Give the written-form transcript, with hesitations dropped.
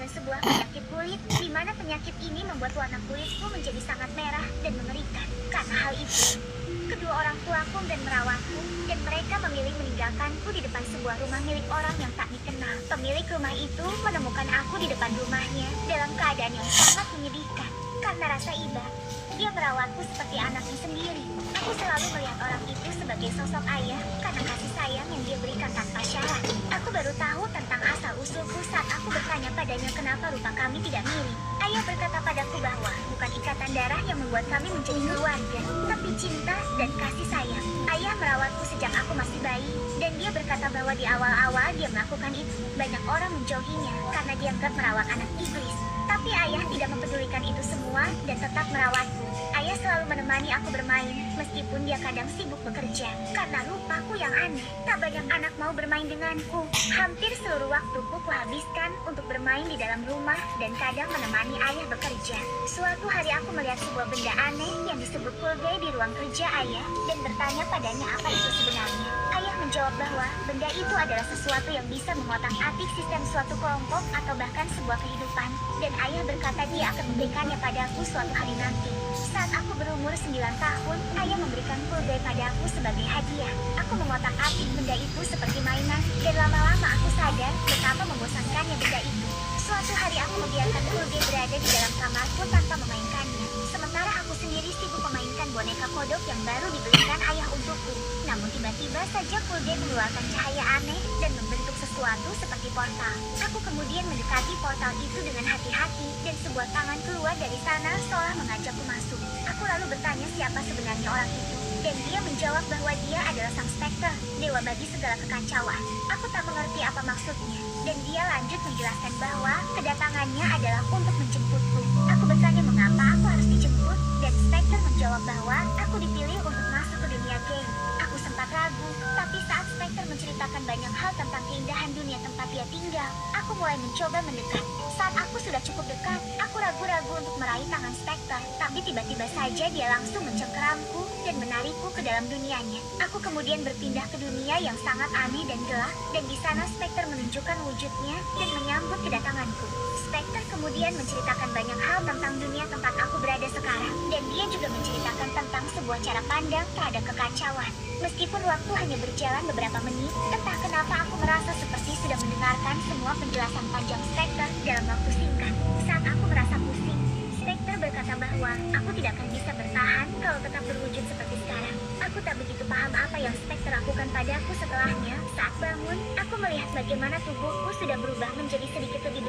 sebuah penyakit kulit, di mana penyakit ini membuat warna kulitku menjadi sangat merah dan mengerikan. Karena hal itu, kedua orang tuaku dan merawatku, dan mereka memilih meninggalkanku di depan sebuah rumah milik orang yang tak dikenal. Pemilik rumah itu menemukan aku di depan rumahnya dalam keadaan yang sangat menyedihkan. Karena rasa iba, dia merawatku seperti anaknya sendiri. Aku selalu melihat orang itu sebagai sosok ayah karena kasih sayang yang dia berikan tanpa syarat. Aku baru tahu tentang asal-usulku saat aku bertanya padanya kenapa rupa kami tidak mirip. Ayah berkata padaku bahwa bukan ikatan darah yang membuat kami menjadi keluarga, tapi cinta dan kasih sayang. Ayah merawatku sejak aku masih bayi, dan dia berkata bahwa di awal-awal dia melakukan itu, banyak orang menjauhinya karena dianggap merawat anak iblis. Tapi ayah tidak mempedulikan itu semua dan tetap merawatku. Ayah selalu menemani aku bermain, meskipun dia kadang sibuk bekerja. Karena rupaku yang aneh, tak banyak anak mau bermain denganku. Hampir seluruh waktuku kuhabiskan untuk bermain di dalam rumah dan kadang menemani ayah bekerja. Suatu hari aku melihat sebuah benda aneh yang disebut pulgai di ruang kerja ayah dan bertanya padanya apa itu sebenarnya. Ayah menjawab bahwa benda itu adalah sesuatu yang bisa mengotak-atik sistem suatu kelompok atau bahkan sebuah kehidupan. Dan ayah berkata dia akan memberikannya padaku suatu hari nanti. Saat aku berumur 9 tahun, ayah memberikan pulgai padaku sebagai hadiah. Aku mengotak-atik benda itu seperti mainan, dan lama-lama aku sadar betapa membosankannya benda itu. Suatu hari aku membiarkan pulgai berada di dalam kamarku tanpa memainkannya. Sementara aku sendiri sibuk memainkan boneka kodok yang baru dibelikan ayah untukku. Namun tiba-tiba saja pulgai mengeluarkan cahaya aneh dan membentuk sesuatu seperti portal. Aku kemudian mendekati portal itu dengan hati-hati dan sebuah tangan keluar dari sana seolah mengajakku masuk. Aku lalu bertanya siapa sebenarnya orang itu. Dan dia menjawab bahwa dia adalah sang Spectre, dewa bagi segala kekacauan. Aku tak mengerti apa maksudnya. Dan dia lanjut menjelaskan bahwa kedatangannya adalah untuk menjemputku. Aku bertanya mengapa aku harus dijemput, dan Spectre menjawab bahwa aku dipilih untuk masuk ke dunia game. Aku sempat ragu, tapi saat Spectre menceritakan banyak hal tentang keindahan dunia tempat dia tinggal, aku mulai mencoba mendekat. Saat aku sudah cukup dekat, aku ragu-ragu untuk meraih tangan Spectre, tapi tiba-tiba saja dia langsung mencengkeramku dan menarikku ke dalam dunianya. Aku kemudian berpindah ke dunia yang sangat aneh dan gelap, dan di sana Spectre menunjukkan wujudnya dan menyambut kedatanganku. Spectre kemudian menceritakan banyak hal tentang dunia tempat aku berada sekarang, dan dia juga menceritakan tentang sebuah cara pandang terhadap kekacauan. Meskipun waktu hanya berjalan beberapa menit, entah kenapa aku merasa seperti sudah mendengarkan semua penjelasan panjang Spectre dalam waktu singkat. Saat aku merasa pusing, Spectre berkata bahwa aku tidak akan bisa bertahan kalau tetap berwujud seperti sekarang. Aku tak begitu paham apa yang Spectre lakukan padaku setelahnya. Saat bangun, aku melihat bagaimana tubuhku sudah berubah menjadi sedikit lebih